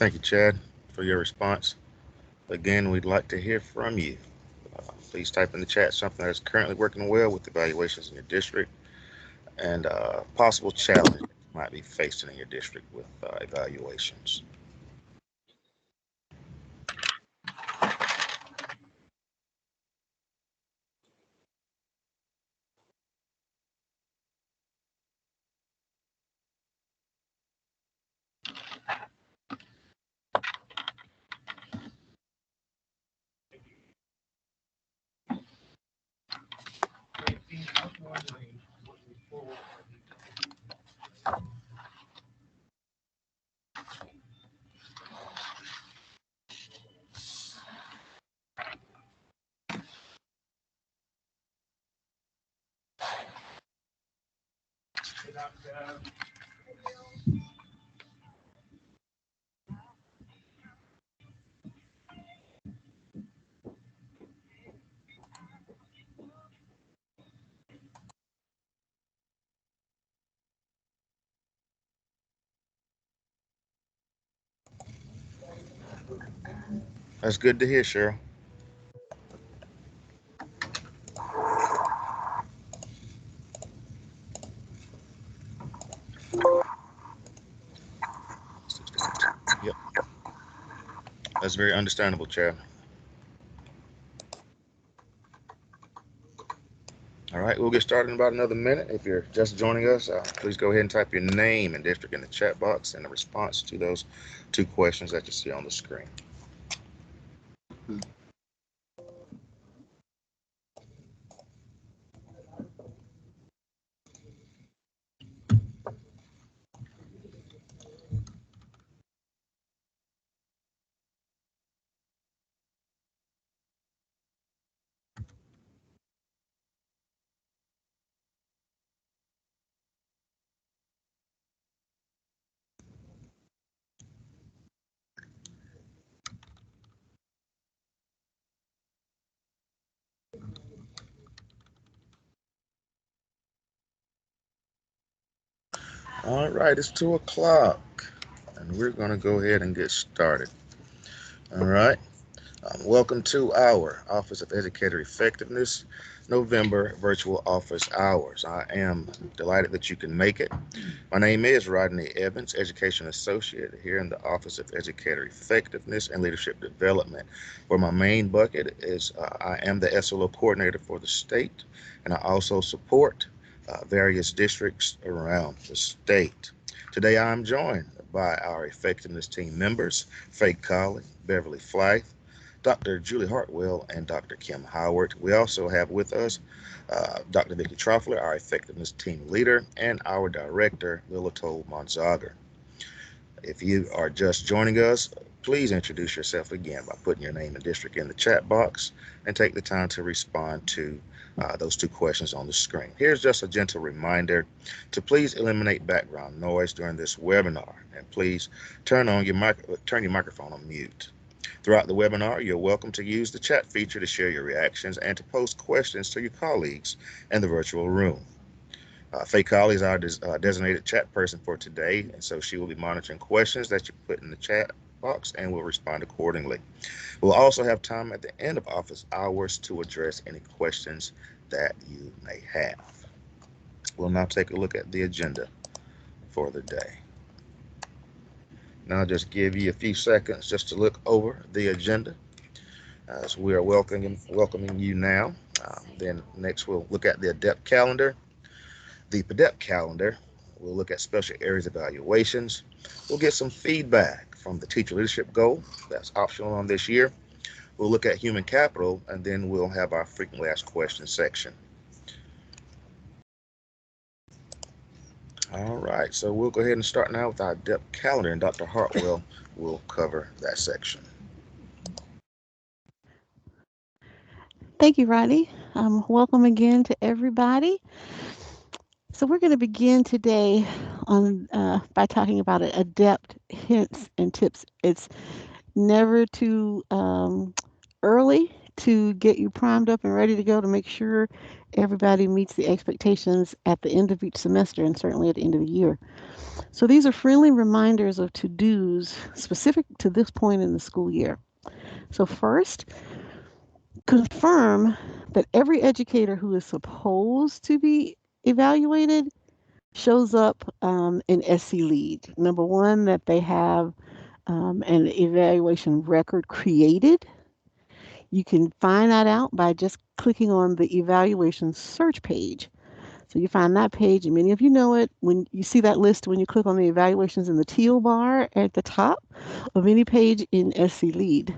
Thank you, Chad, for your response. Again, we'd like to hear from you. Please type in the chat something that is currently working well with evaluations in your district and possible challenge that you might be facing in your district with evaluations. That's good to hear, Cheryl. Yep, that's very understandable, Chad. All right, we'll get started in about another minute. If you're just joining us, please go ahead and type your name and district in the chat box and a response to those two questions that you see on the screen. All right, it's 2 o'clock, and we're going to go ahead and get started. All right. Welcome to our Office of Educator Effectiveness November virtual office hours. I am delighted that you can make it. My name is Rodney Evans, Education Associate here in the Office of Educator Effectiveness and Leadership Development, where my main bucket is I am the SLO coordinator for the state, and I also support various districts around the state. Today I'm joined by our effectiveness team members, Faye Colley, Beverly Flythe, Dr. Julie Hartwell, and Dr. Kim Howard. We also have with us Dr. Vicki Troffler, our effectiveness team leader, and our director, Lilito Monzager. If you are just joining us, please introduce yourself again by putting your name and district in the chat box and take the time to respond to those two questions on the screen. Here's just a gentle reminder to please eliminate background noise during this webinar, and please turn your microphone on mute. Throughout the webinar, you're welcome to use the chat feature to share your reactions and to post questions to your colleagues in the virtual room. Faye Colley is our designated chat person for today, and so she will be monitoring questions that you put in the chat box and will respond accordingly. We'll also have time at the end of office hours to address any questions that you may have. We'll now take a look at the agenda for the day. Now I'll just give you a few seconds just to look over the agenda as we are welcoming you now. Then next we'll look at the ADEPT calendar. The PDEP calendar, we'll look at special areas evaluations. We'll get some feedback from the teacher leadership goal that's optional on this year. We'll look at human capital, and then we'll have our frequently asked questions section. All right, so we'll go ahead and start now with our depth calendar, and Dr. Hartwell will cover that section. Thank you, Rodney. Welcome again to everybody. So we're going to begin today on by talking about adept hints and tips. It's never too early to get you primed up and ready to go to make sure everybody meets the expectations at the end of each semester and certainly at the end of the year. So these are friendly reminders of to-dos specific to this point in the school year. So first, confirm that every educator who is supposed to be evaluated shows up in SC Lead. Number one, that they have an evaluation record created. You can find that out by just clicking on the evaluation search page. So you find that page, and many of you know it. When you see that list, when you click on the evaluations in the teal bar at the top of any page in SC Lead.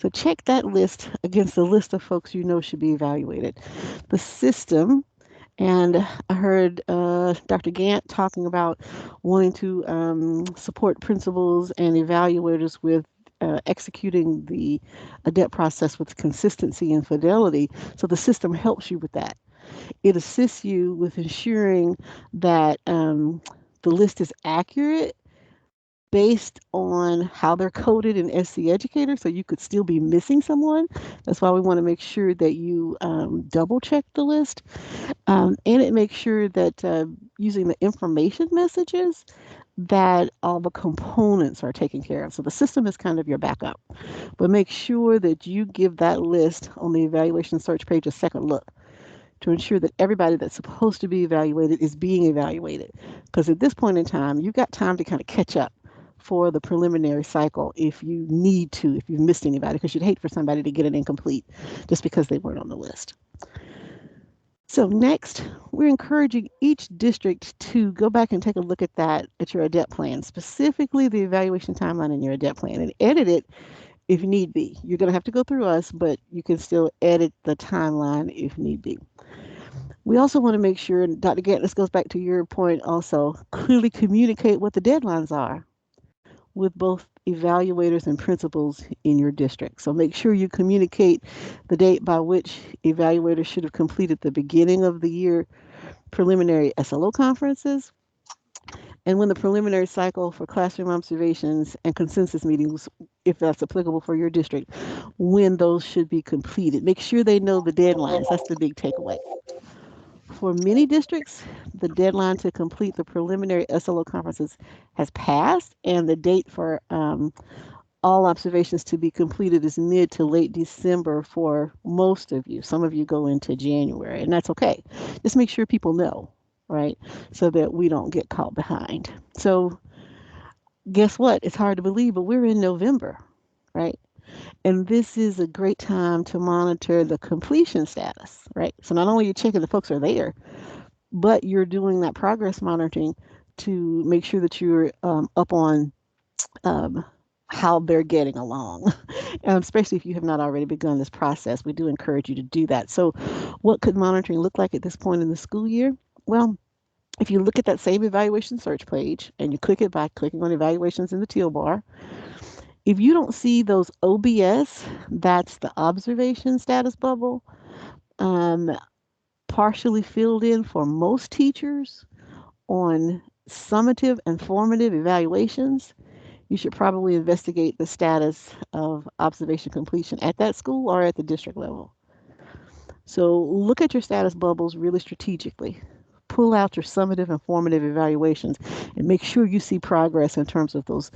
So check that list against the list of folks you know should be evaluated. The system, and I heard Dr. Gant talking about wanting to support principals and evaluators with executing the ADEPT process with consistency and fidelity. So the system helps you with that. It assists you with ensuring that the list is accurate based on how they're coded in SC Educator, so you could still be missing someone. That's why we want to make sure that you double check the list. And it makes sure that using the information messages, that all the components are taken care of. So the system is kind of your backup, but make sure that you give that list on the evaluation search page a second look to ensure that everybody that's supposed to be evaluated is being evaluated. Because at this point in time, you've got time to kind of catch up for the preliminary cycle if you need to, if you've missed anybody, because you'd hate for somebody to get it incomplete just because they weren't on the list. So next, we're encouraging each district to go back and take a look at that, at your ADEPT plan, specifically the evaluation timeline in your ADEPT plan, and edit it if need be. You're going to have to go through us, but you can still edit the timeline if need be. We also want to make sure, and Dr. Gant, this goes back to your point also, clearly communicate what the deadlines are with both evaluators and principals in your district. So make sure you communicate the date by which evaluators should have completed the beginning of the year preliminary SLO conferences, and when the preliminary cycle for classroom observations and consensus meetings, if that's applicable for your district, when those should be completed. Make sure they know the deadlines. That's the big takeaway. For many districts, the deadline to complete the preliminary SLO conferences has passed, and the date for all observations to be completed is mid to late December for most of you. Some of you go into January, and that's okay. Just make sure people know, right? So that we don't get caught behind. So guess what? It's hard to believe, but we're in November, right? And this is a great time to monitor the completion status, right? So not only are you checking the folks are there, but you're doing that progress monitoring to make sure that you're up on how they're getting along, especially if you have not already begun this process. We do encourage you to do that. So what could monitoring look like at this point in the school year? Well, if you look at that same evaluation search page and you click it by clicking on evaluations in the teal bar, if you don't see those OBS, that's the observation status bubble, partially filled in for most teachers on summative and formative evaluations, you should probably investigate the status of observation completion at that school or at the district level. So look at your status bubbles really strategically. Pull out your summative and formative evaluations and make sure you see progress in terms of those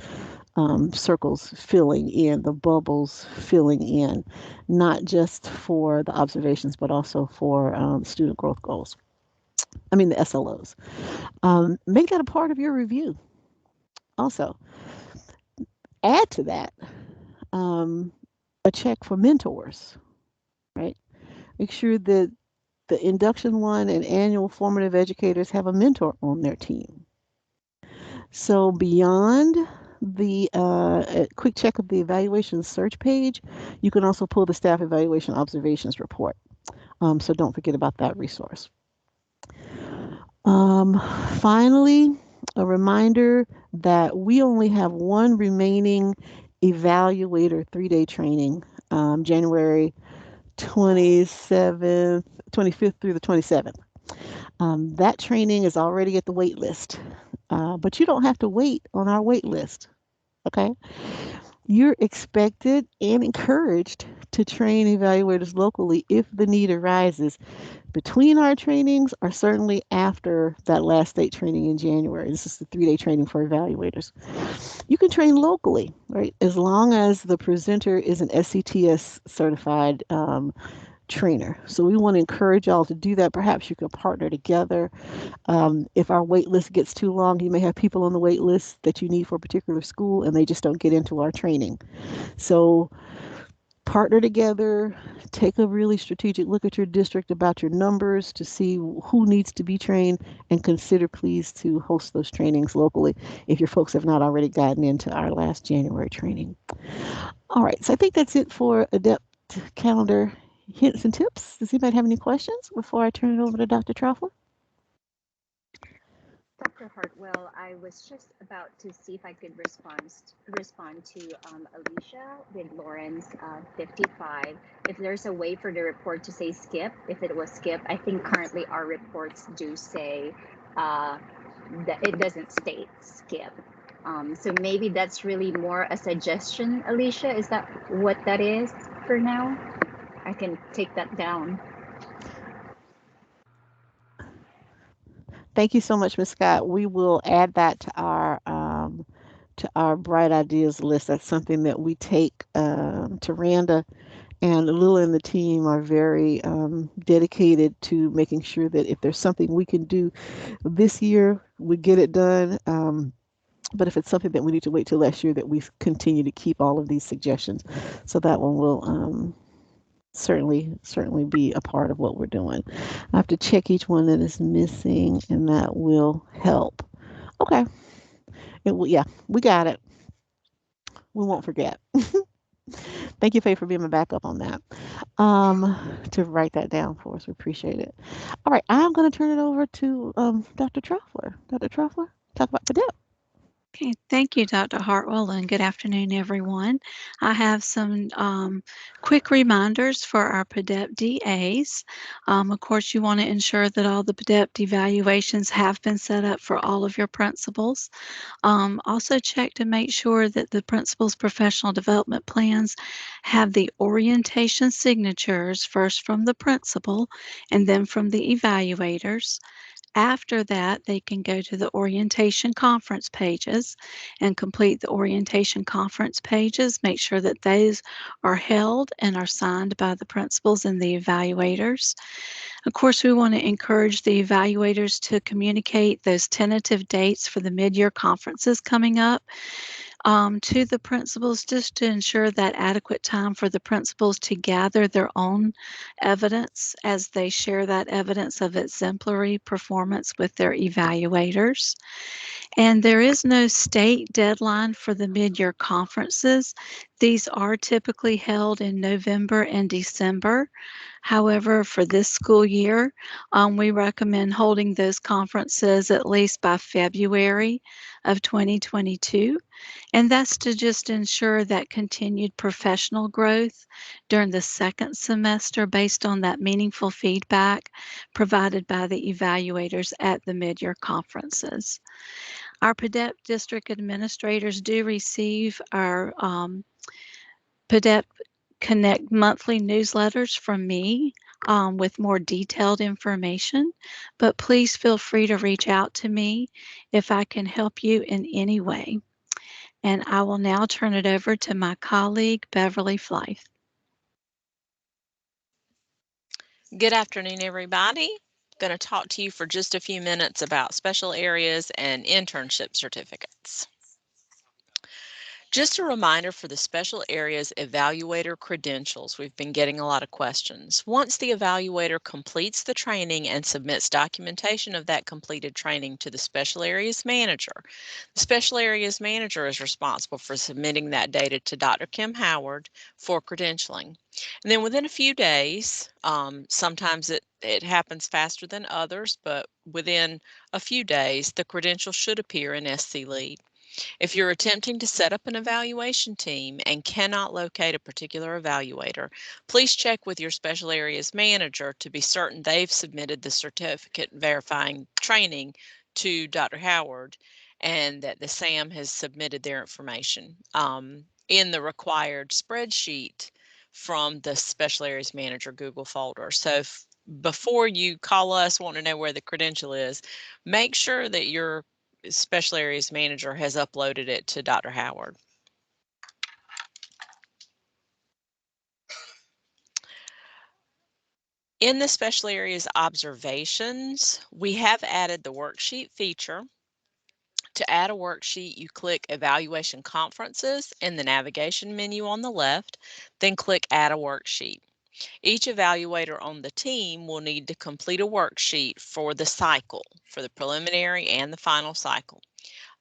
circles filling in, the bubbles filling in, not just for the observations, but also for student growth goals. I mean, the SLOs. Make that a part of your review. Also, add to that a check for mentors, right? Make sure that the induction one and annual formative educators have a mentor on their team. So beyond the quick check of the evaluation search page, you can also pull the staff evaluation observations report. So don't forget about that resource. Finally, a reminder that we only have one remaining evaluator 3-day training, January 25th through the 27th. That training is already at the wait list, but you don't have to wait on our wait list, okay? You're expected and encouraged to train evaluators locally if the need arises between our trainings or certainly after that last state training in January. This is the 3-day training for evaluators. You can train locally, right? As long as the presenter is an SCTS certified trainer. So we want to encourage y'all to do that. Perhaps you can partner together. If our wait list gets too long, you may have people on the wait list that you need for a particular school and they just don't get into our training. So partner together, take a really strategic look at your district about your numbers to see who needs to be trained, and consider please to host those trainings locally if your folks have not already gotten into our last January training. All right, so I think that's it for Adept calendar hints and tips. Does anybody have any questions before I turn it over to Dr. Trauffler? Dr. Hartwell, I was just about to see if I could respond to Alicia with Lawrence 55. If there's a way for the report to say skip, if it was skip, I think currently our reports do say that it doesn't state skip. So maybe that's really more a suggestion, Alicia. Is that what that is for now? I can take that down. Thank you so much, Ms. Scott. We will add that to our bright ideas list. That's something that we take to Randa, and Lila and the team are very dedicated to making sure that if there's something we can do this year, we get it done. But if it's something that we need to wait till last year, that we continue to keep all of these suggestions. So that one will certainly be a part of what we're doing. I have to check each one that is missing, and that will help. Okay. Yeah, we got it. We won't forget. Thank you, Faye, for being my backup on that. To write that down for us. We appreciate it. All right, I'm going to turn it over to Dr. Truffler. Dr. Truffler, talk about the depth. Okay, thank you, Dr. Hartwell, and good afternoon, everyone. I have some quick reminders for our PDEP DAs. Of course, you want to ensure that all the PDEP evaluations have been set up for all of your principals. Also check to make sure that the principal's professional development plans have the orientation signatures, first from the principal and then from the evaluators. After that, they can go to the orientation conference pages and complete the orientation conference pages. Make sure that those are held and are signed by the principals and the evaluators. Of course, we want to encourage the evaluators to communicate those tentative dates for the mid-year conferences coming up to the principals, just to ensure that adequate time for the principals to gather their own evidence as they share that evidence of exemplary performance with their evaluators. And there is no state deadline for the mid-year conferences. These are typically held in November and December. However, for this school year, we recommend holding those conferences at least by February of 2022. And that's to just ensure that continued professional growth during the second semester based on that meaningful feedback provided by the evaluators at the mid-year conferences. Our PDEP district administrators do receive our PDEP Connect monthly newsletters from me with more detailed information, but please feel free to reach out to me if I can help you in any way. And I will now turn it over to my colleague, Beverly Flythe. Good afternoon, everybody. I'm going to talk to you for just a few minutes about special areas and internship certificates. Just a reminder for the special areas evaluator credentials. We've been getting a lot of questions. Once the evaluator completes the training and submits documentation of that completed training to the special areas manager, the special areas manager is responsible for submitting that data to Dr. Kim Howard for credentialing. And then within a few days, sometimes it happens faster than others, but within a few days, the credential should appear in SC Lead. If you're attempting to set up an evaluation team and cannot locate a particular evaluator, please check with your special areas manager to be certain they've submitted the certificate verifying training to Dr. Howard and that the SAM has submitted their information. In the required spreadsheet from the Special Areas Manager Google folder. So before you call us wanting to know where the credential is, make sure that your Special Areas Manager has uploaded it to Dr. Howard. In the Special Areas Observations, we have added the worksheet feature. To add a worksheet, you click Evaluation Conferences in the navigation menu on the left, then click Add a Worksheet. Each evaluator on the team will need to complete a worksheet for the cycle, for the preliminary and the final cycle.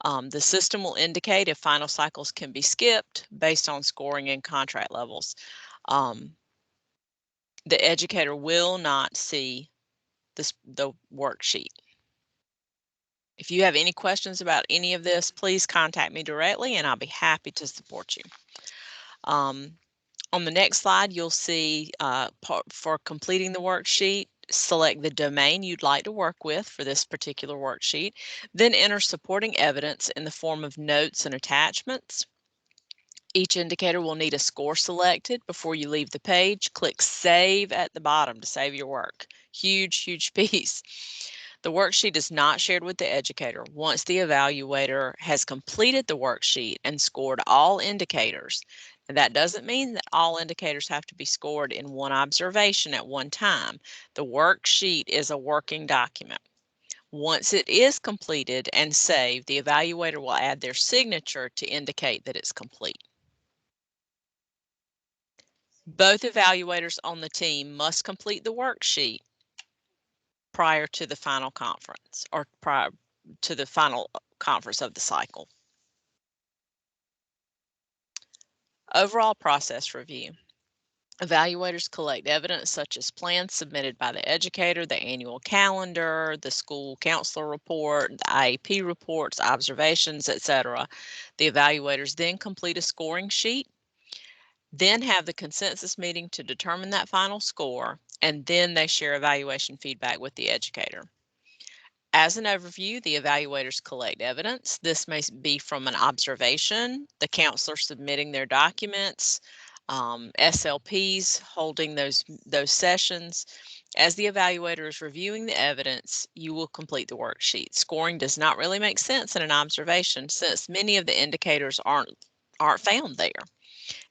The system will indicate if final cycles can be skipped based on scoring and contract levels. The educator will not see the worksheet. If you have any questions about any of this, please contact me directly and I'll be happy to support you. On the next slide, you'll see for completing the worksheet, select the domain you'd like to work with for this particular worksheet, then enter supporting evidence in the form of notes and attachments. Each indicator will need a score selected before you leave the page. Click Save at the bottom to save your work. Huge piece. The worksheet is not shared with the educator. Once the evaluator has completed the worksheet and scored all indicators, and that doesn't mean that all indicators have to be scored in one observation at one time. The worksheet is a working document. Once it is completed and saved, the evaluator will add their signature to indicate that it's complete. Both evaluators on the team must complete the worksheet prior to the final conference or prior to the final conference of the cycle. Overall process review. Evaluators collect evidence such as plans submitted by the educator, the annual calendar, the school counselor report, the IEP reports, observations, etc. The evaluators then complete a scoring sheet, then have the consensus meeting to determine that final score, and then they share evaluation feedback with the educator. As an overview, the evaluators collect evidence. This may be from an observation, the counselor submitting their documents, SLPs holding those sessions. As the evaluator is reviewing the evidence, you will complete the worksheet. Scoring does not really make sense in an observation since many of the indicators aren't found there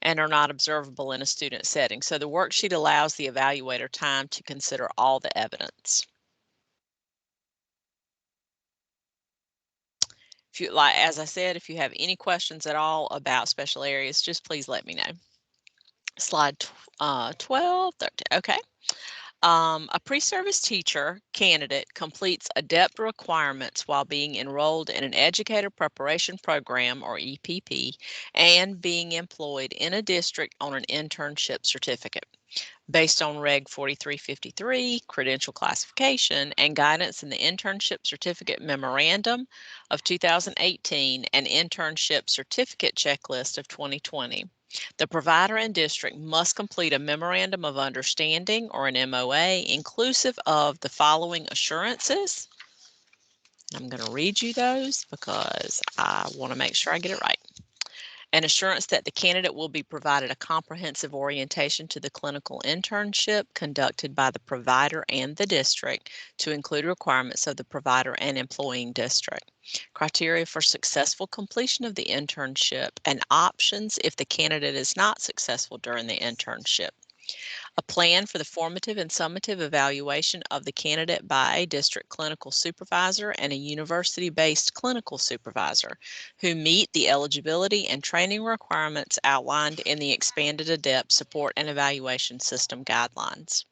and are not observable in a student setting. So the worksheet allows the evaluator time to consider all the evidence. If you, as I said, if you have any questions at all about special areas, just please let me know. Slide 12, 13, okay. A pre-service teacher candidate completes ADEPT requirements while being enrolled in an Educator Preparation Program, or EPP, and being employed in a district on an internship certificate. Based on Reg 4353, credential classification, and guidance in the Internship Certificate Memorandum of 2018 and Internship Certificate Checklist of 2020. The provider and district must complete a Memorandum of Understanding, or an MOA, inclusive of the following assurances. I'm going to read you those because I want to make sure I get it right. An assurance that the candidate will be provided a comprehensive orientation to the clinical internship conducted by the provider and the district to include requirements of the provider and employing district, criteria for successful completion of the internship, and options if the candidate is not successful during the internship. A plan for the formative and summative evaluation of the candidate by a district clinical supervisor and a university-based clinical supervisor who meet the eligibility and training requirements outlined in the expanded ADEPT support and evaluation system guidelines.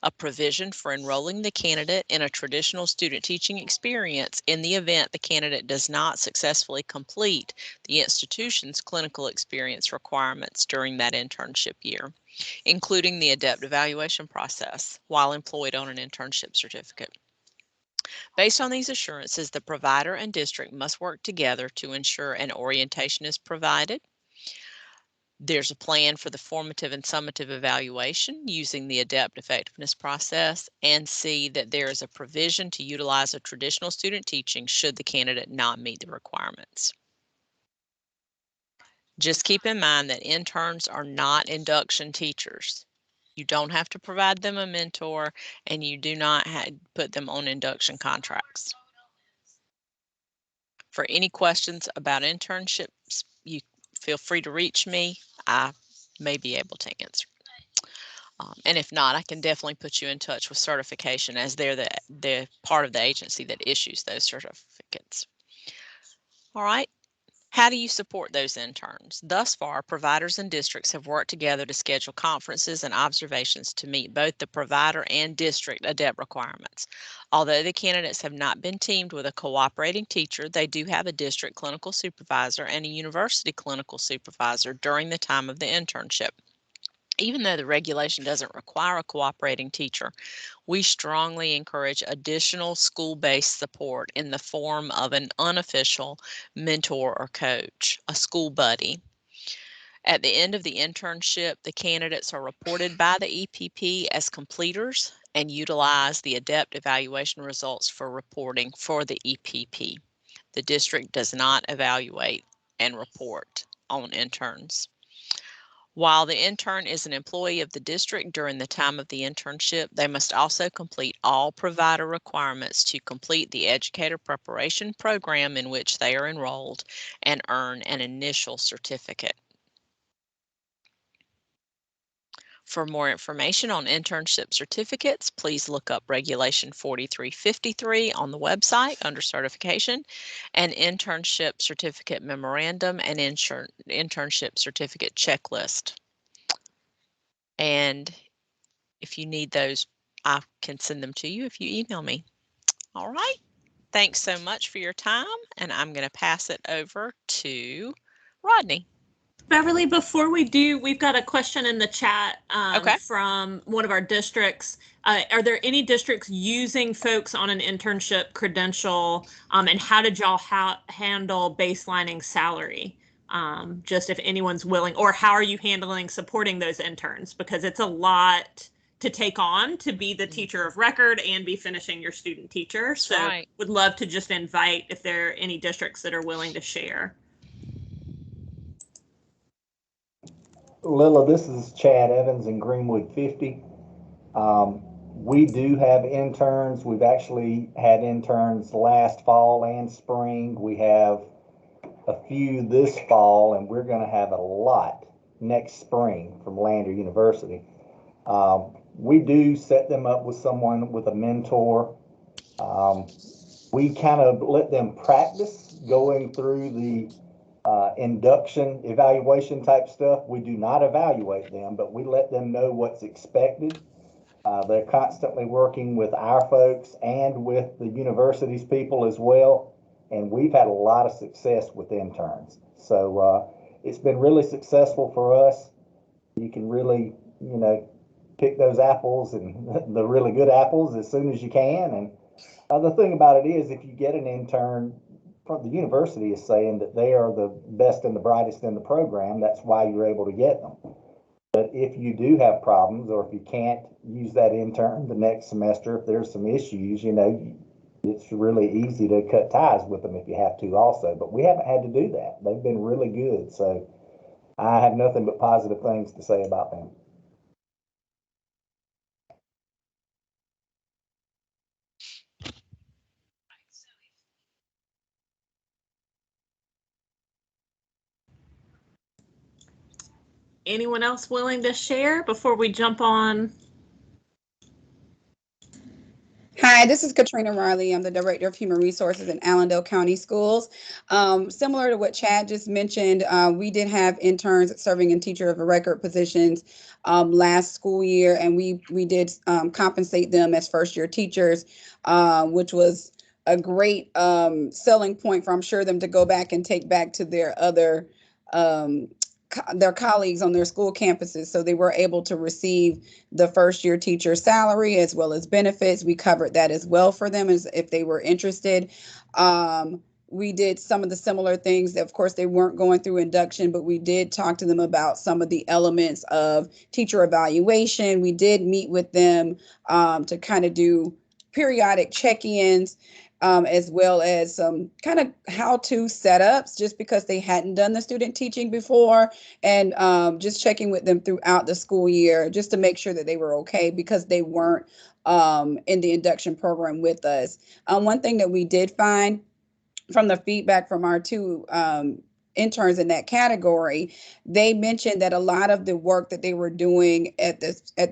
A provision for enrolling the candidate in a traditional student teaching experience in the event the candidate does not successfully complete the institution's clinical experience requirements during that internship year, including the ADEPT evaluation process while employed on an internship certificate. Based on these assurances, the provider and district must work together to ensure an orientation is provided. There's a plan for the formative and summative evaluation using the ADEPT effectiveness process, and C, that there is a provision to utilize a traditional student teaching should the candidate not meet the requirements. Just keep in mind that interns are not induction teachers. You don't have to provide them a mentor, and you do not put them on induction contracts. For any questions about internships, you feel free to reach me. I may be able to answer. And if not, I can definitely put you in touch with certification, as they're the part of the agency that issues those certificates. All right. How do you support those interns? Thus far, providers and districts have worked together to schedule conferences and observations to meet both the provider and district ADEPT requirements. Although the candidates have not been teamed with a cooperating teacher, they do have a district clinical supervisor and a university clinical supervisor during the time of the internship. Even though the regulation doesn't require a cooperating teacher, we strongly encourage additional school-based support in the form of an unofficial mentor or coach, a school buddy. At the end of the internship, the candidates are reported by the EPP as completers and utilize the ADEPT evaluation results for reporting for the EPP. The district does not evaluate and report on interns. While the intern is an employee of the district during the time of the internship, they must also complete all provider requirements to complete the educator preparation program in which they are enrolled and earn an initial certificate. For more information on internship certificates, please look up Regulation 4353 on the website under certification, and internship certificate memorandum and internship certificate checklist. And if you need those, I can send them to you if you email me. All right. Thanks so much for your time. And I'm going to pass it over to Rodney. Beverly, before we do, we've got a question in the chat from one of our districts. Are there any districts using folks on an internship credential? And how did y'all handle baselining salary? Just if anyone's willing, or how are you handling supporting those interns? Because it's a lot to take on to be the teacher of record and be finishing your student teacher. So would love to just invite if there are any districts that are willing to share. Lila, this is Chad Evans in Greenwood 50. We do have interns. We've actually had interns last fall and spring. We have a few this fall, and we're going to have a lot next spring from Lander University. We do set them up with someone, with a mentor. We kind of let them practice going through the induction evaluation type stuff. We do not evaluate them, but we let them know what's expected. They're constantly working with our folks and with the university's people as well. And we've had a lot of success with interns. So it's been really successful for us. You can really, pick those apples and the really good apples as soon as you can. And the thing about it is, if you get an intern, from the university is saying that they are the best and the brightest in the program. That's why you're able to get them. But if you do have problems, or if you can't use that intern the next semester, if there's some issues, it's really easy to cut ties with them if you have to also. But we haven't had to do that. They've been really good. So I have nothing but positive things to say about them. Anyone else willing to share before we jump on? Hi, this is Katrina Riley. I'm the Director of Human Resources in Allendale County Schools. Similar to what Chad just mentioned, we did have interns serving in teacher of record positions last school year, and we did compensate them as first-year teachers, which was a great selling point for, I'm sure, them to go back and take back to their other their colleagues on their school campuses. So they were able to receive the first year teacher salary as well as benefits. We covered that as well for them as if they were interested. We did some of the similar things. Of course, they weren't going through induction, but we did talk to them about some of the elements of teacher evaluation. We did meet with them to kind of do periodic check-ins. as well as some kind of how-to setups, just because they hadn't done the student teaching before, and just checking with them throughout the school year just to make sure that they were okay, because they weren't in the induction program with us. One thing that we did find from the feedback from our two interns in that category, they mentioned that a lot of the work that they were doing at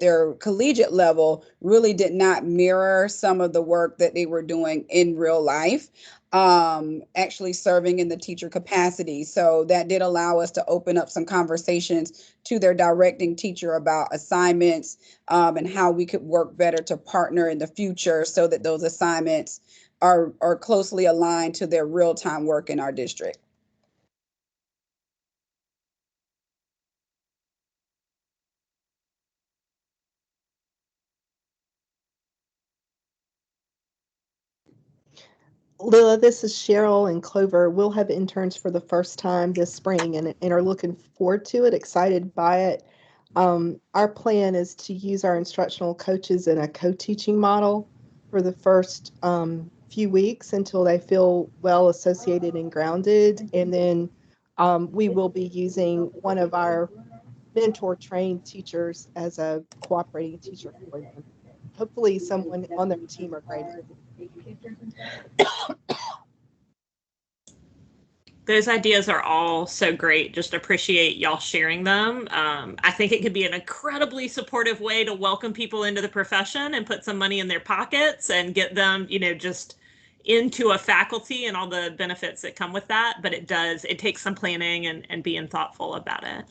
their collegiate level really did not mirror some of the work that they were doing in real life, actually serving in the teacher capacity. So that did allow us to open up some conversations to their directing teacher about assignments, and how we could work better to partner in the future so that those assignments are closely aligned to their real-time work in our district. Lila, this is Cheryl and Clover. We'll have interns for the first time this spring and are looking forward to it, excited by it. Our plan is to use our instructional coaches in a co-teaching model for the first few weeks until they feel well associated and grounded. And then we will be using one of our mentor trained teachers as a cooperating teacher for them. Hopefully someone on their team or grade. Those ideas are all so great. Just appreciate y'all sharing them. I think it could be an incredibly supportive way to welcome people into the profession and put some money in their pockets and get them, just into a faculty and all the benefits that come with that. But it takes some planning and being thoughtful about it.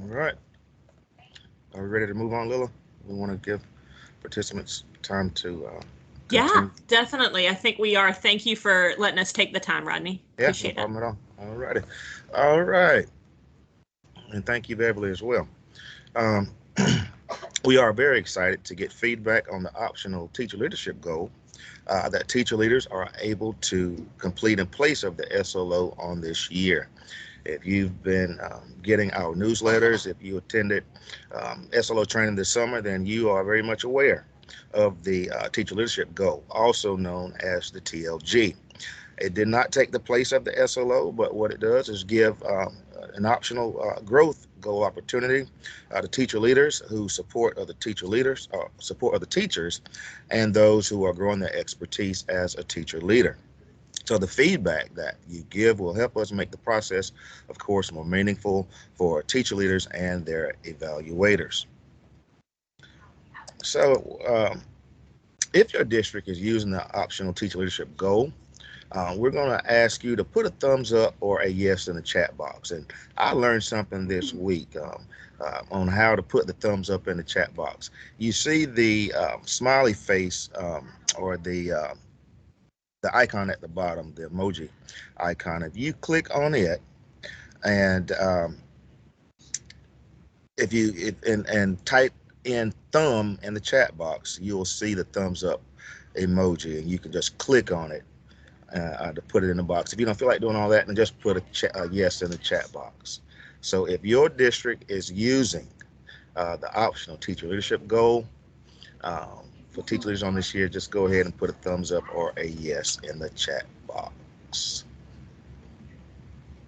All right. Are we ready to move on, Lila? We want to give participants time to Yeah, definitely. I think we are. Thank you for letting us take the time, Rodney. Appreciate no problem at all. All righty. All right. And thank you, Beverly, as well. We are very excited to get feedback on the optional teacher leadership goal that teacher leaders are able to complete in place of the SLO on this year. If you've been getting our newsletters, if you attended SLO training this summer, then you are very much aware of the teacher leadership goal, also known as the TLG. It did not take the place of the SLO, but what it does is give an optional growth goal opportunity to teacher leaders who support other teacher leaders, support other teachers, and those who are growing their expertise as a teacher leader. So the feedback that you give will help us make the process, of course, more meaningful for teacher leaders and their evaluators. So if your district is using the optional teacher leadership goal, we're going to ask you to put a thumbs up or a yes in the chat box. And I learned something this week on how to put the thumbs up in the chat box. You see the smiley face or the icon at the bottom, the emoji icon. If you click on it and and type in thumb in the chat box, you'll see the thumbs up emoji, and you can just click on it to put it in the box. If you don't feel like doing all that, then just put a yes in the chat box. So if your district is using the optional teacher leadership goal for teacher leaders on this year, just go ahead and put a thumbs up or a yes in the chat box.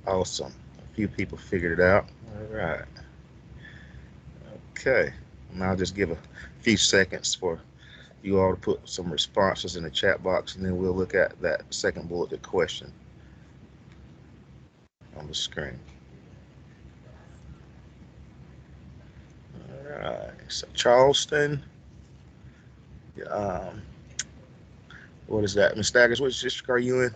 Awesome. A few people figured it out. All right. Okay. And I'll just give a few seconds for you all to put some responses in the chat box, and then we'll look at that second bulleted question on the screen. All right. So Charleston, What is that? Ms. Staggers, which district are you in?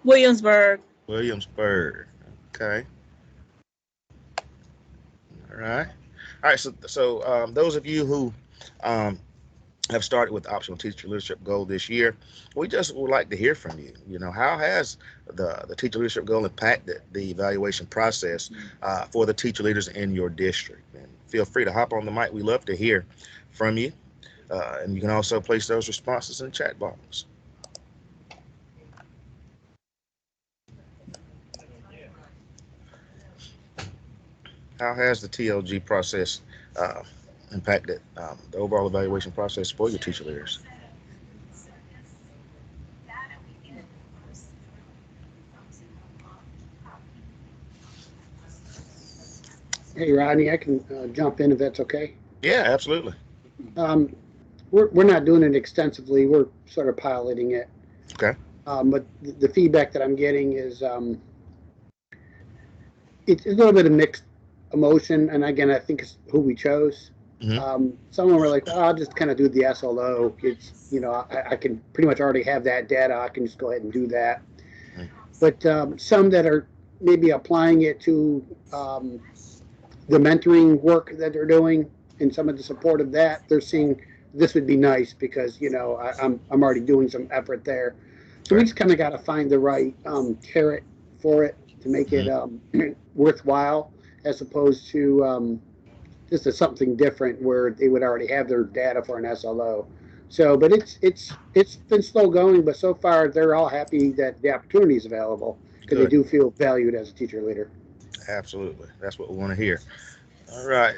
Williamsburg. Williamsburg. Okay. All right. All right. So those of you who have started with the optional teacher leadership goal this year, we just would like to hear from you. You know, how has the teacher leadership goal impacted the evaluation process for the teacher leaders in your district? And feel free to hop on the mic. We love to hear from you. And you can also place those responses in the chat box. How has the TLG process impacted the overall evaluation process for your teacher leaders? Hey, Rodney, I can jump in if that's okay. Yeah, absolutely. We're not doing it extensively. We're sort of piloting it. Okay. But the feedback that I'm getting is it's a little bit of mixed emotion. And again, I think it's who we chose. Mm-hmm. Some were like, oh, I'll just kind of do the SLO. It's, you know, I can pretty much already have that data. I can just go ahead and do that. Mm-hmm. But some that are maybe applying it to the mentoring work that they're doing and some of the support of that, they're seeing this would be nice because, you know, I'm already doing some effort there. So we just kind of got to find the right carrot for it to make it worthwhile, as opposed to just something different where they would already have their data for an SLO. So, but it's been slow going, but so far they're all happy that the opportunity is available because they do feel valued as a teacher leader. Absolutely, that's what we want to hear. All right.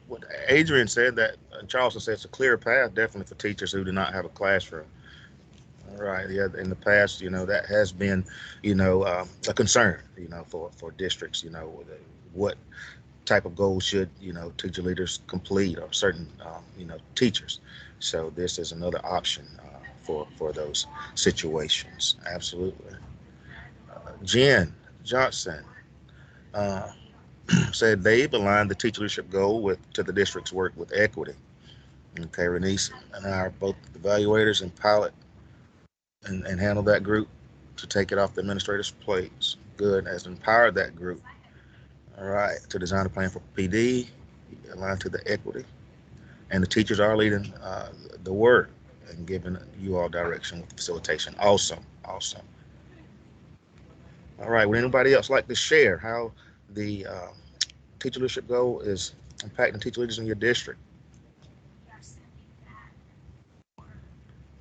What Adrian said that Charleston said it's a clear path definitely for teachers who do not have a classroom. All right. Yeah. In the past, you know, that has been, you know, a concern, you know, for districts, you know, what type of goals should, you know, teacher leaders complete or certain, you know, teachers. So this is another option for those situations. Absolutely. Jen Johnson said they've aligned the teacher leadership goal to the district's work with equity. Okay, Renice and I are both evaluators and pilot and handle that group to take it off the administrators' plates. Good, has empowered that group. All right, to design a plan for PD, aligned to the equity. And the teachers are leading the work and giving you all direction with facilitation. Awesome. All right, would anybody else like to share how the teacher leadership goal is impacting teacher leaders in your district?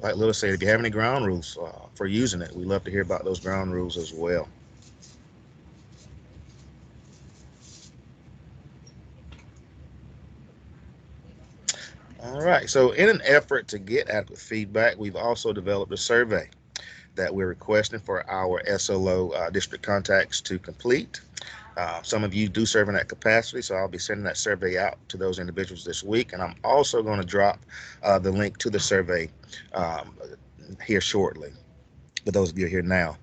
Like Lewis said, if you have any ground rules for using it, we'd love to hear about those ground rules as well. All right, so in an effort to get adequate feedback, we've also developed a survey that we're requesting for our SLO district contacts to complete. Some of you do serve in that capacity, so I'll be sending that survey out to those individuals this week, and I'm also going to drop the link to the survey here shortly for those of you here now.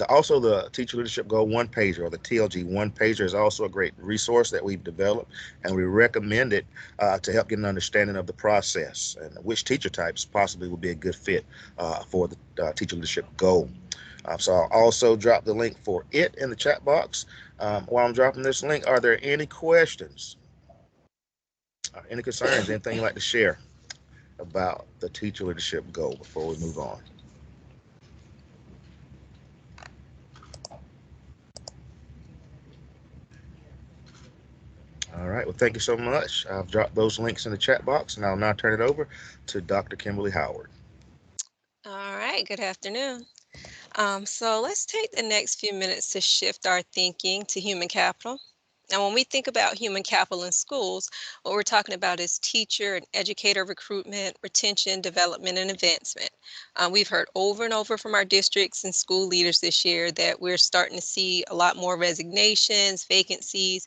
Also, the Teacher Leadership Goal one-pager, or the TLG one-pager, is also a great resource that we've developed, and we recommend it to help get an understanding of the process and which teacher types possibly would be a good fit for the Teacher Leadership Goal. So I'll also drop the link for it in the chat box. While I'm dropping this link, are there any questions, any concerns, anything you'd like to share about the Teacher Leadership Goal before we move on? All right, well, thank you so much. I've dropped those links in the chat box, and I'll now turn it over to Dr. Kimberly Howard. All right, good afternoon. So let's take the next few minutes to shift our thinking to human capital. Now, when we think about human capital in schools, what we're talking about is teacher and educator recruitment, retention, development, and advancement. We've heard over and over from our districts and school leaders this year that we're starting to see a lot more resignations, vacancies.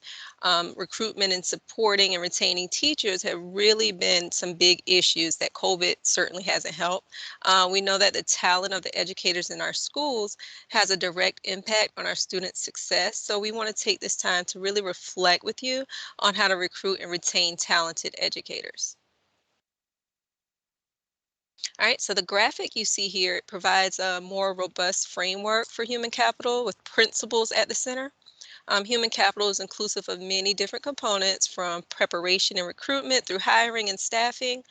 Recruitment and supporting and retaining teachers have really been some big issues that COVID certainly hasn't helped. We know that the talent of the educators in our schools has a direct impact on our students' success. So we want to take this time to really reflect with you on how to recruit and retain talented educators. All right, so the graphic you see here provides a more robust framework for human capital with principles at the center. Human capital is inclusive of many different components, from preparation and recruitment through hiring and staffing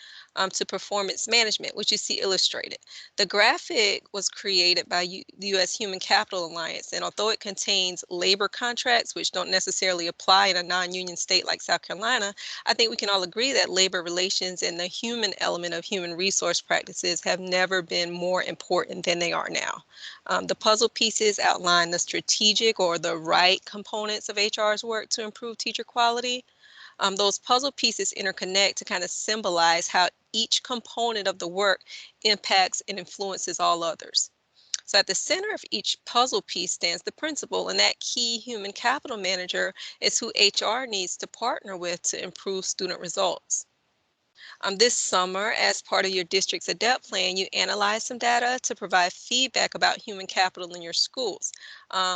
to performance management, which you see illustrated. The graphic was created by the U.S. Human Capital Alliance, and although it contains labor contracts, which don't necessarily apply in a non-union state like South Carolina, I think we can all agree that labor relations and the human element of human resource practices have never been more important than they are now. The puzzle pieces outline the strategic or the right components of HR's work to improve teacher quality. Those puzzle pieces interconnect to kind of symbolize how each component of the work impacts and influences all others. So at the center of each puzzle piece stands the principal, and that key human capital manager is who HR needs to partner with to improve student results. This summer, as part of your district's ADEPT plan, you analyze some data to provide feedback about human capital in your schools.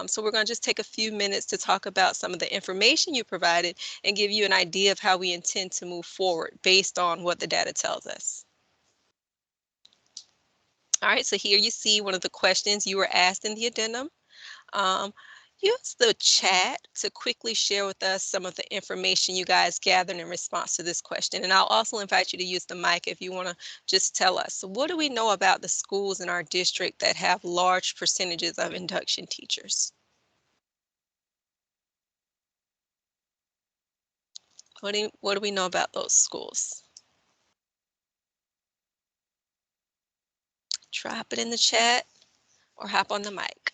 So we're going to just take a few minutes to talk about some of the information you provided and give you an idea of how we intend to move forward based on what the data tells us. All right, so here you see one of the questions you were asked in the addendum. Use the chat to quickly share with us some of the information you guys gathered in response to this question. And I'll also invite you to use the mic if you want to just tell us, so what do we know about the schools in our district that have large percentages of induction teachers? What do we know about those schools? Drop it in the chat or hop on the mic.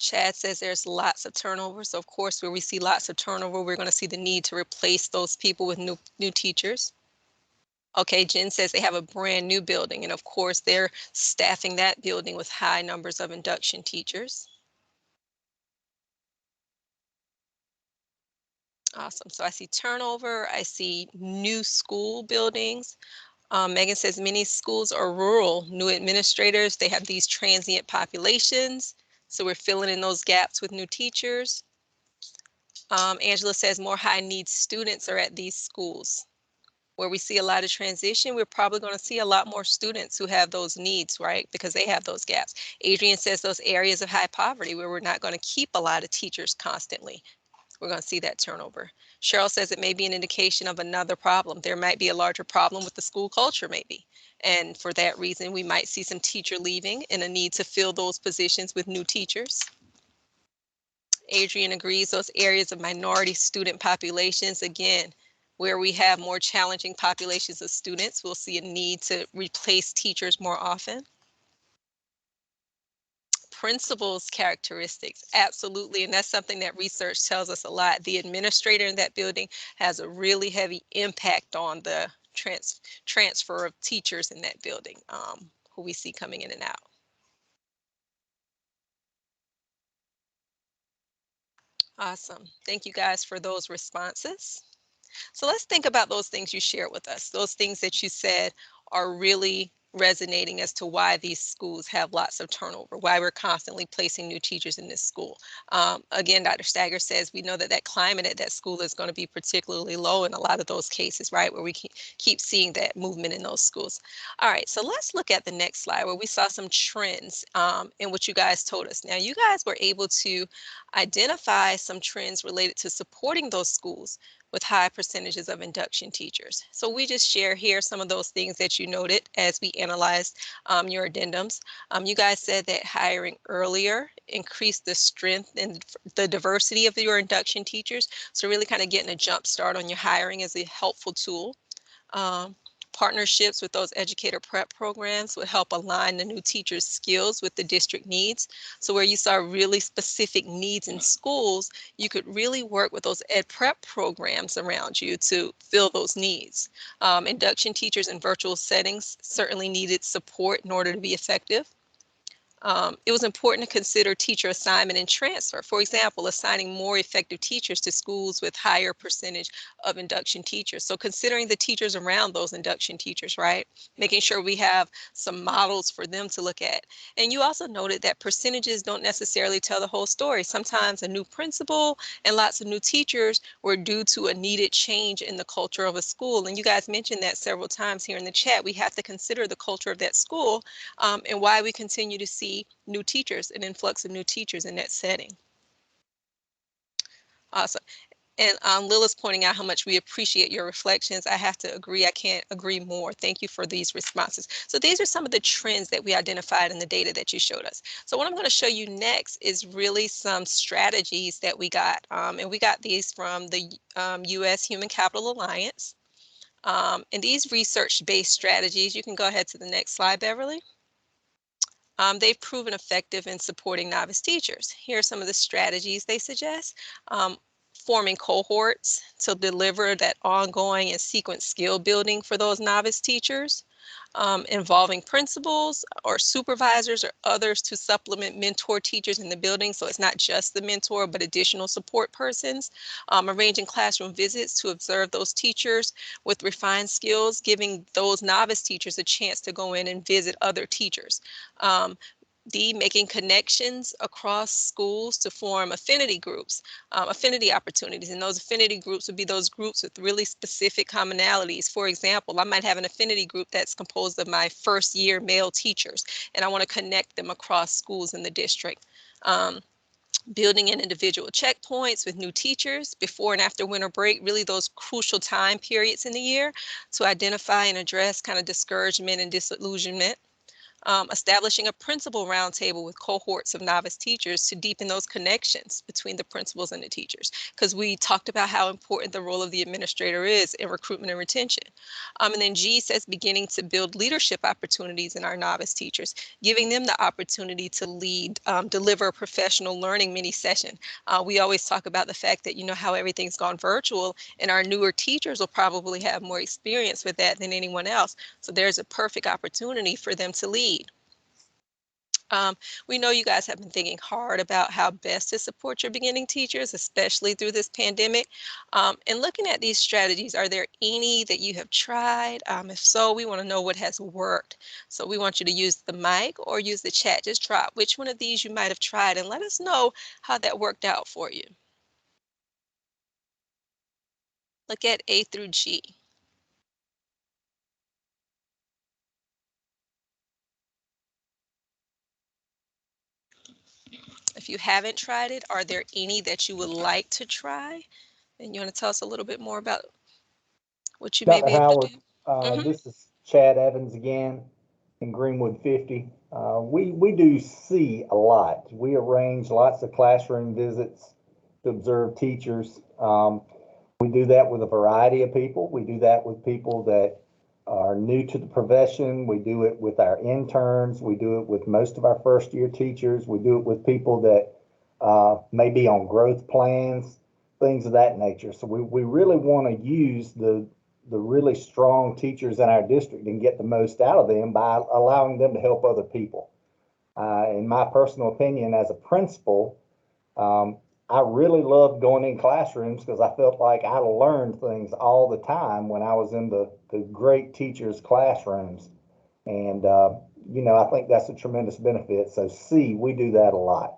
Chad says there's lots of turnover. So of course, where we see lots of turnover, we're going to see the need to replace those people with new teachers. Okay, Jen says they have a brand new building, and of course, they're staffing that building with high numbers of induction teachers. Awesome. So I see turnover. I see new school buildings. Megan says many schools are rural. New administrators, they have these transient populations. So we're filling in those gaps with new teachers. Angela says more high needs students are at these schools. Where we see a lot of transition, we're probably going to see a lot more students who have those needs, right? Because they have those gaps. Adrian says those areas of high poverty where we're not going to keep a lot of teachers constantly. We're going to see that turnover. Cheryl says it may be an indication of another problem. There might be a larger problem with the school culture maybe. And for that reason, we might see some teacher leaving and a need to fill those positions with new teachers. Adrian agrees those areas of minority student populations, again, where we have more challenging populations of students, we'll see a need to replace teachers more often. Principals characteristics, absolutely, and that's something that research tells us a lot. The administrator in that building has a really heavy impact on the transfer of teachers in that building, who we see coming in and out. Awesome. Thank you guys for those responses. So let's think about those things you shared with us, those things that you said are really resonating as to why these schools have lots of turnover, why we're constantly placing new teachers in this school. Again, Dr. Stagger says we know that that climate at that school is going to be particularly low in a lot of those cases, right, where we keep seeing that movement in those schools. All right, so let's look at the next slide where we saw some trends in what you guys told us. Now, you guys were able to identify some trends related to supporting those schools with high percentages of induction teachers. So we just share here some of those things that you noted as we analyzed your addendums. You guys said that hiring earlier increased the strength and the diversity of your induction teachers. So really kind of getting a jump start on your hiring is a helpful tool. Partnerships with those educator prep programs would help align the new teacher's skills with the district needs. So where you saw really specific needs in schools, you could really work with those ed prep programs around you to fill those needs. Induction teachers in virtual settings certainly needed support in order to be effective. It was important to consider teacher assignment and transfer. For example, assigning more effective teachers to schools with higher percentage of induction teachers. So considering the teachers around those induction teachers, right? Making sure we have some models for them to look at. And you also noted that percentages don't necessarily tell the whole story. Sometimes a new principal and lots of new teachers were due to a needed change in the culture of a school. And you guys mentioned that several times here in the chat. We have to consider the culture of that school and why we continue to see new teachers, an influx of new teachers in that setting. Awesome. And Lila's pointing out how much we appreciate your reflections. I have to agree. I can't agree more. Thank you for these responses. So these are some of the trends that we identified in the data that you showed us. So what I'm going to show you next is really some strategies that we got. And we got these from the U.S. Human Capital Alliance. And these research-based strategies, you can go ahead to the next slide, Beverly. They've proven effective in supporting novice teachers. Here are some of the strategies they suggest. Forming cohorts to deliver that ongoing and sequence skill building for those novice teachers. Involving principals or supervisors or others to supplement mentor teachers in the building. So it's not just the mentor, but additional support persons. Arranging classroom visits to observe those teachers with refined skills, giving those novice teachers a chance to go in and visit other teachers. D, making connections across schools to form affinity groups, affinity opportunities. And those affinity groups would be those groups with really specific commonalities. For example, I might have an affinity group that's composed of my first year male teachers, and I want to connect them across schools in the district. Building in individual checkpoints with new teachers before and after winter break, really those crucial time periods in the year to identify and address kind of discouragement and disillusionment. Establishing a principal roundtable with cohorts of novice teachers to deepen those connections between the principals and the teachers, because we talked about how important the role of the administrator is in recruitment and retention. And then G says beginning to build leadership opportunities in our novice teachers, giving them the opportunity to lead, deliver a professional learning mini session. We always talk about the fact that, you know, how everything's gone virtual, and our newer teachers will probably have more experience with that than anyone else. So there's a perfect opportunity for them to lead. We know you guys have been thinking hard about how best to support your beginning teachers, especially through this pandemic. And looking at these strategies, are there any that you have tried? If so, we want to know what has worked. So we want you to use the mic or use the chat. Just drop which one of these you might have tried and let us know how that worked out for you. Look at A through G. If you haven't tried it, are there any that you would like to try? And you want to tell us a little bit more about what you may be able to do? This is Chad Evans again in Greenwood 50. We do see a lot. We arrange lots of classroom visits to observe teachers. We do that with a variety of people. We do that with people that are new to the profession. We do it with our interns. We do it with most of our first year teachers. We do it with people that may be on growth plans, things of that nature. So we really want to use the really strong teachers in our district and get the most out of them by allowing them to help other people. In my personal opinion, as a principal, I really loved going in classrooms because I felt like I learned things all the time when I was in the great teachers' classrooms. And, you know, I think that's a tremendous benefit. So C, we do that a lot.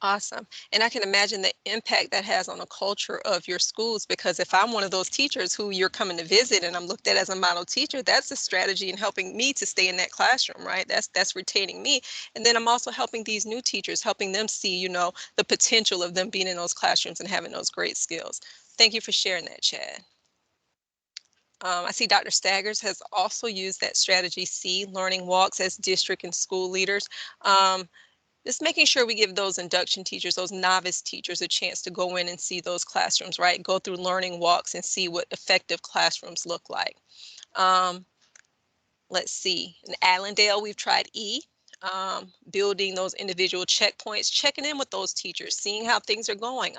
Awesome. And I can imagine the impact that has on the culture of your schools, because if I'm one of those teachers who you're coming to visit and I'm looked at as a model teacher, that's a strategy in helping me to stay in that classroom, right? That's retaining me. And then I'm also helping these new teachers, helping them see, you know, the potential of them being in those classrooms and having those great skills. Thank you for sharing that, Chad. I see Dr. Staggers has also used that strategy C, learning walks as district and school leaders. Just making sure we give those induction teachers, those novice teachers, a chance to go in and see those classrooms, right? Go through learning walks and see what effective classrooms look like. Let's see, in Allendale, we've tried E, building those individual checkpoints, checking in with those teachers, seeing how things are going.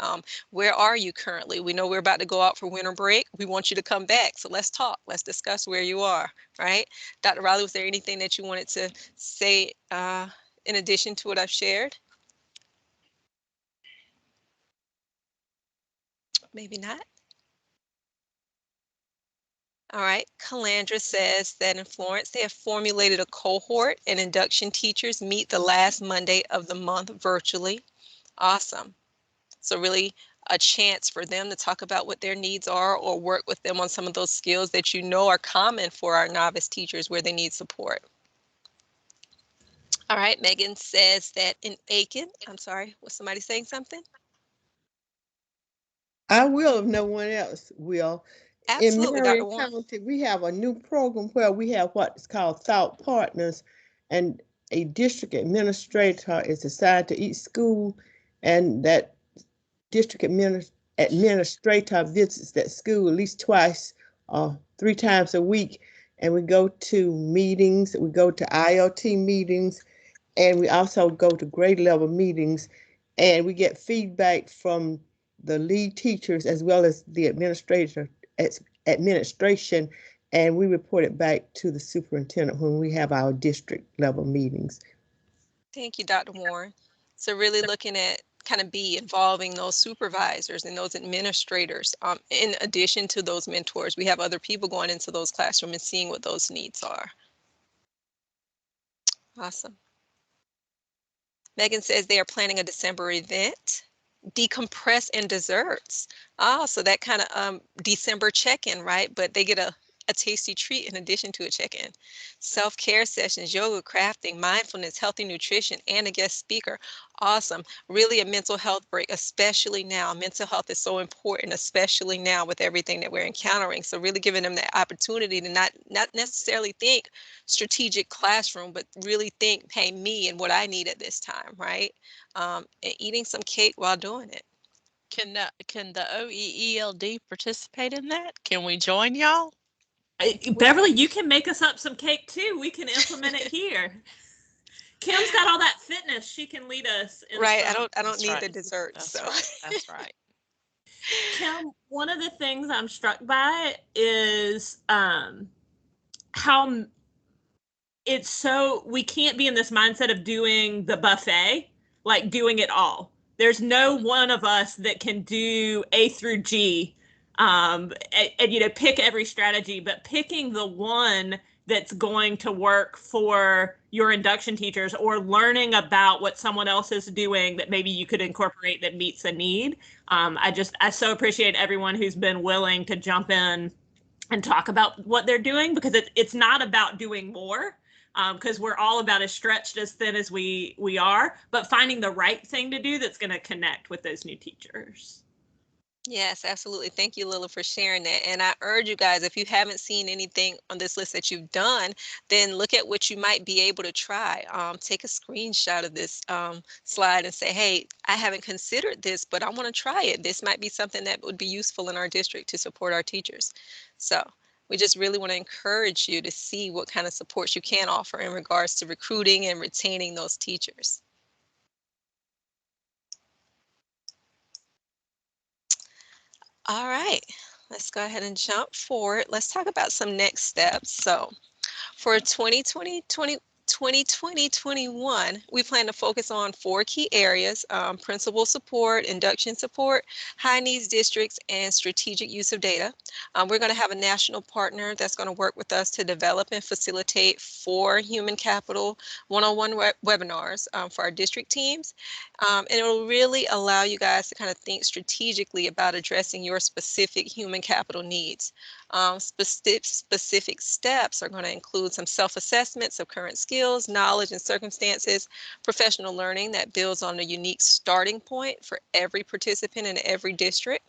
Where are you currently? We know we're about to go out for winter break. We want you to come back. So let's talk. Let's discuss where you are, right? Dr. Riley, was there anything that you wanted to say in addition to what I've shared? Maybe not. All right, Calandra says that in Florence, they have formulated a cohort and induction teachers meet the last Monday of the month virtually. Awesome. So really a chance for them to talk about what their needs are or work with them on some of those skills that you know are common for our novice teachers where they need support. All right, Megan says that in Aiken, I'm sorry, was somebody saying something? I will if no one else will. Absolutely, In Marion Dr. Warren. County, we have a new program where we have what's called Thought Partners, and a district administrator is assigned to each school, and that district administrator visits that school at least twice or 3 times a week, and we go to meetings, we go to IoT meetings, and we also go to grade level meetings, and we get feedback from the lead teachers as well as the administration, and we report it back to the superintendent when we have our district level meetings. Thank you, Dr. Warren. So really looking at kind of be involving those supervisors and those administrators. In addition to those mentors, we have other people going into those classrooms and seeing what those needs are. Awesome. Megan says they are planning a December event, decompress and desserts. Oh, so that kind of December check-in, right? But they get a tasty treat in addition to a check-in. Self-care sessions, yoga, crafting, mindfulness, healthy nutrition, and a guest speaker. Awesome. Really a mental health break, especially now. Mental health is so important, especially now with everything that we're encountering. So really giving them that opportunity to not necessarily think strategic classroom, but really think, hey, me and what I need at this time, right? And eating some cake while doing it. Can the OEELD participate in that? Can we join y'all? Beverly, you can make us up some cake too. We can implement it here. Kim's got all that fitness. She can lead us. Right. I don't need the desserts. That's right. That's right. Kim, one of the things I'm struck by is how it's so we can't be in this mindset of doing the buffet, like doing it all. There's no one of us that can do A through G and pick every strategy, but picking the one that's going to work for your induction teachers or learning about what someone else is doing that maybe you could incorporate that meets a need. I so appreciate everyone who's been willing to jump in and talk about what they're doing, because it's not about doing more, because we're all about as stretched as thin as we are, but finding the right thing to do that's going to connect with those new teachers. Yes, absolutely. Thank you, Lila, for sharing that. And I urge you guys, if you haven't seen anything on this list that you've done, then look at what you might be able to try. Take a screenshot of this slide and say, hey, I haven't considered this, but I want to try it. This might be something that would be useful in our district to support our teachers. So we just really want to encourage you to see what kind of supports you can offer in regards to recruiting and retaining those teachers. All right, let's go ahead and jump forward. Let's talk about some next steps. So for 2020-21, we plan to focus on 4 key areas: principal support, induction support, high needs districts, and strategic use of data. We're going to have a national partner that's going to work with us to develop and facilitate 4 human capital one-on-one webinars for our district teams. And it will really allow you guys to kind of think strategically about addressing your specific human capital needs. Specific steps are going to include some self-assessments of current skills, knowledge, and circumstances, professional learning that builds on a unique starting point for every participant in every district.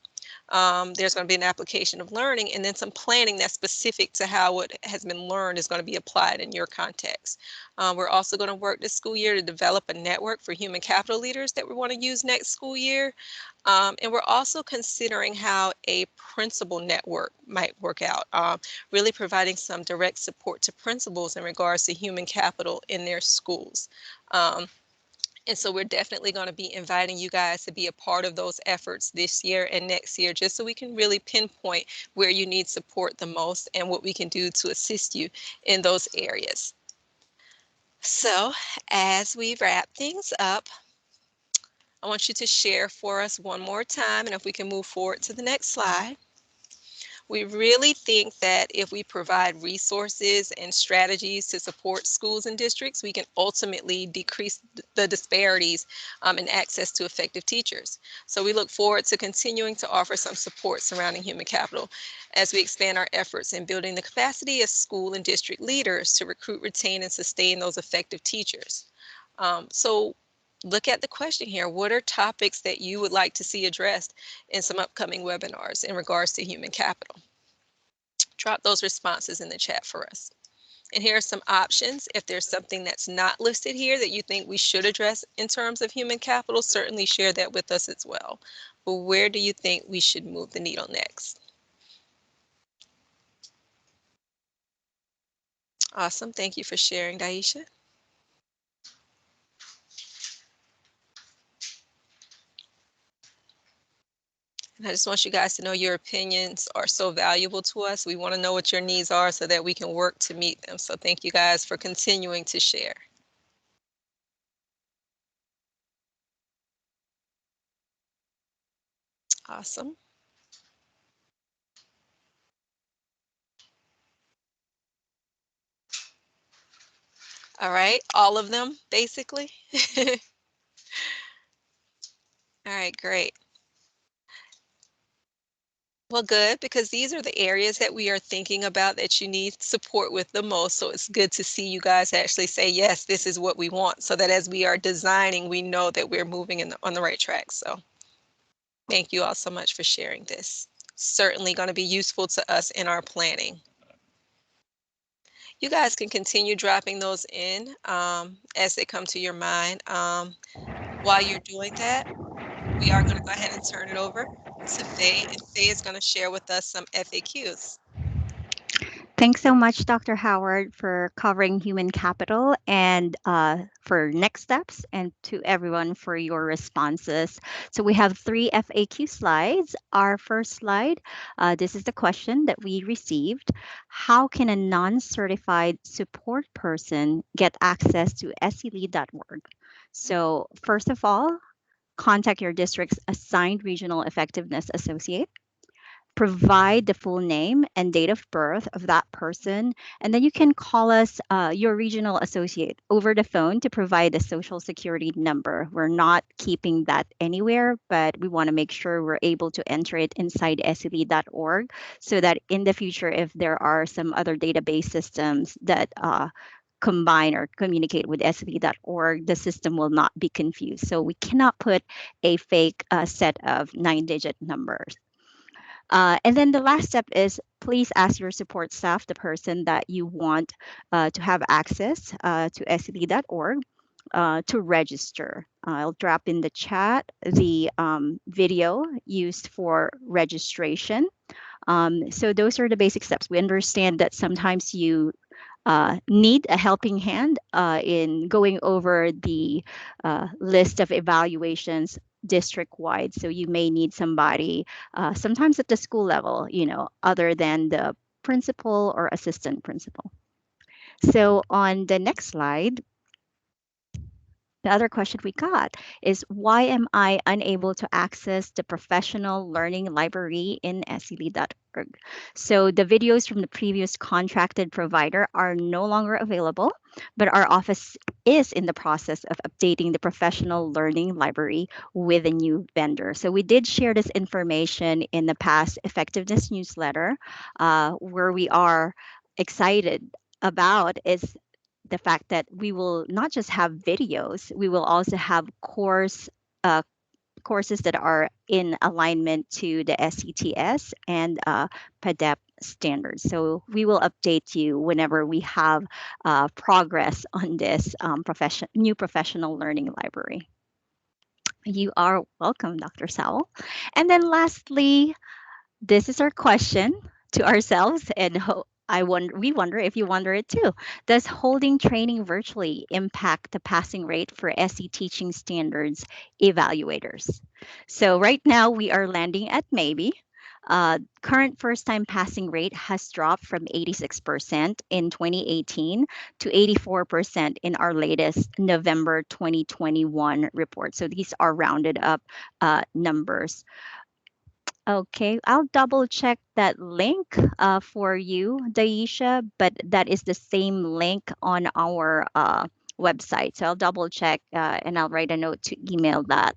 There's going to be an application of learning, and then some planning that's specific to how what has been learned is going to be applied in your context. We're also going to work this school year to develop a network for human capital leaders that we want to use next school year. And we're also considering how a principal network might work out, really providing some direct support to principals in regards to human capital in their schools. And so we're definitely going to be inviting you guys to be a part of those efforts this year and next year, just so we can really pinpoint where you need support the most and what we can do to assist you in those areas. So as we wrap things up, I want you to share for us one more time, and if we can move forward to the next slide. We really think that if we provide resources and strategies to support schools and districts, we can ultimately decrease the disparities in access to effective teachers. So we look forward to continuing to offer some support surrounding human capital as we expand our efforts in building the capacity of school and district leaders to recruit, retain, and sustain those effective teachers. So look at the question here. What are topics that you would like to see addressed in some upcoming webinars in regards to human capital? Drop those responses in the chat for us. And here are some options. If there's something that's not listed here that you think we should address in terms of human capital, certainly share that with us as well. But where do you think we should move the needle next? Awesome. Thank you for sharing, Daisha. And I just want you guys to know your opinions are so valuable to us. We want to know what your needs are so that we can work to meet them. So thank you guys for continuing to share. Awesome. All right, all of them, basically. All right, great. Well, good, because these are the areas that we are thinking about that you need support with the most. So it's good to see you guys actually say, yes, this is what we want, so that as we are designing, we know that we're moving on the right track. So thank you all so much for sharing this. Certainly going to be useful to us in our planning. You guys can continue dropping those in as they come to your mind. While you're doing that, we are going to go ahead and turn it over to Faye, and Faye is going to share with us some FAQs. Thanks so much, Dr. Howard, for covering human capital and for next steps, and to everyone for your responses. So we have 3 FAQ slides. Our first slide, this is the question that we received. How can a non-certified support person get access to SELEAD.org? So first of all, contact your district's assigned regional effectiveness associate. Provide the full name and date of birth of that person, and then you can call us, your regional associate, over the phone to provide the social security number. We're not keeping that anywhere, but we want to make sure we're able to enter it inside SELEAD.org so that in the future, if there are some other database systems that combine or communicate with SELEAD.org, the system will not be confused. So we cannot put a fake set of 9-digit numbers. And then the last step is please ask your support staff, the person that you want to have access to SELEAD.org to register. I'll drop in the chat the video used for registration. So those are the basic steps. We understand that sometimes you need a helping hand in going over the list of evaluations district-wide. So you may need somebody sometimes at the school level, other than the principal or assistant principal. So on the next slide, the other question we got is, why am I unable to access the professional learning library in SELEAD.org? So the videos from the previous contracted provider are no longer available, but our office is in the process of updating the professional learning library with a new vendor. So we did share this information in the past effectiveness newsletter, where we are excited about is the fact that we will not just have videos, we will also have courses that are in alignment to the SETS and PDEP standards. So we will update you whenever we have progress on this new professional learning library. You are welcome, Dr. Sowell. And then lastly, this is our question to ourselves, and we wonder if you wonder it too. Does holding training virtually impact the passing rate for SE teaching standards evaluators? So right now we are landing at maybe. Current first-time passing rate has dropped from 86% in 2018 to 84% in our latest November 2021 report. So these are rounded up numbers. Okay, I'll double check that link for you, Daisha, but that is the same link on our website. So I'll double check and I'll write a note to email that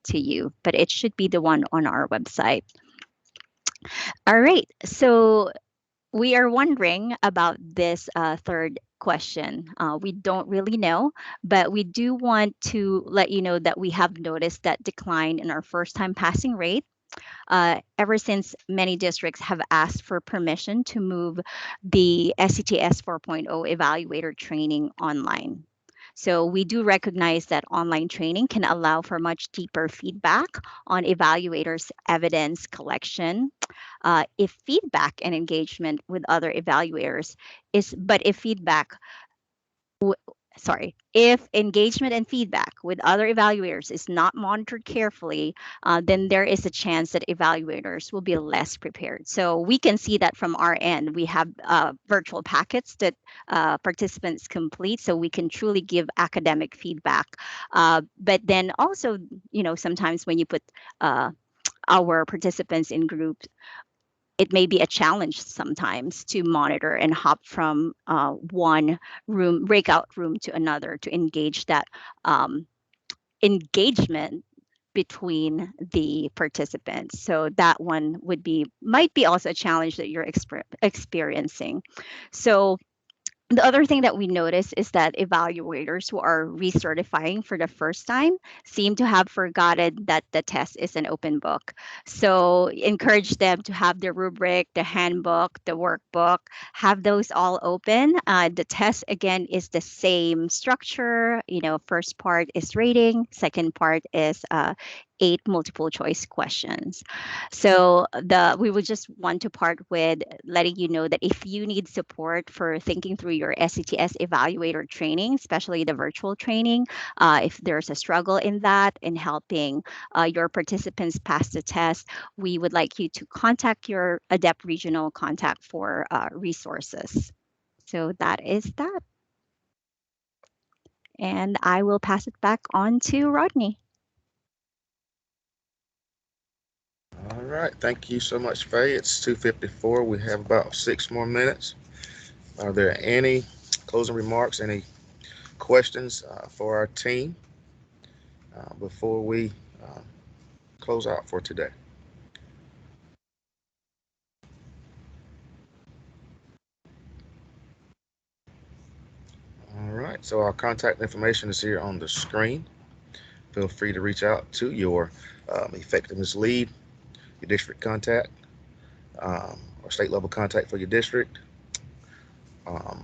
to you, but it should be the one on our website. All right, so we are wondering about this third question. We don't really know, but we do want to let you know that we have noticed that decline in our first-time passing rate ever since many districts have asked for permission to move the SCTS 4.0 evaluator training online. So we do recognize that online training can allow for much deeper feedback on evaluators' evidence collection. If feedback and engagement with other evaluators if engagement and feedback with other evaluators is not monitored carefully, then there is a chance that evaluators will be less prepared. So we can see that from our end. We have virtual packets that participants complete, so we can truly give academic feedback. But then also, sometimes when you put our participants in groups, it may be a challenge sometimes to monitor and hop from one breakout room to another to engage that engagement between the participants. So that one might be also a challenge that you're experiencing. So the other thing that we notice is that evaluators who are recertifying for the first time seem to have forgotten that the test is an open book. So encourage them to have the rubric, the handbook, the workbook, have those all open. The test, again, is the same structure. First part is rating, second part is 8 multiple choice questions. So we would just want to part with letting you know that if you need support for thinking through your SCTS evaluator training, especially the virtual training, if there's a struggle in that, in helping your participants pass the test, we would like you to contact your ADEPT regional contact for resources. So that is that. And I will pass it back on to Rodney. All right, thank you so much, Faye. It's 2:54. We have about 6 more minutes. Are there any closing remarks, any questions for our team before we close out for today? All right, so our contact information is here on the screen. Feel free to reach out to your effectiveness lead, your district contact, or state level contact for your district.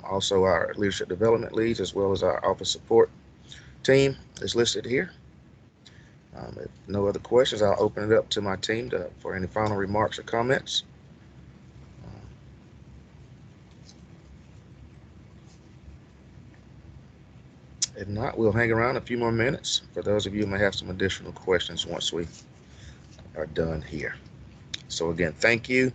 Also our leadership development leads, as well as our office support team is listed here. If no other questions, I'll open it up to my team for any final remarks or comments. If not, we'll hang around a few more minutes for those of you who may have some additional questions once we are done here. So again, thank you.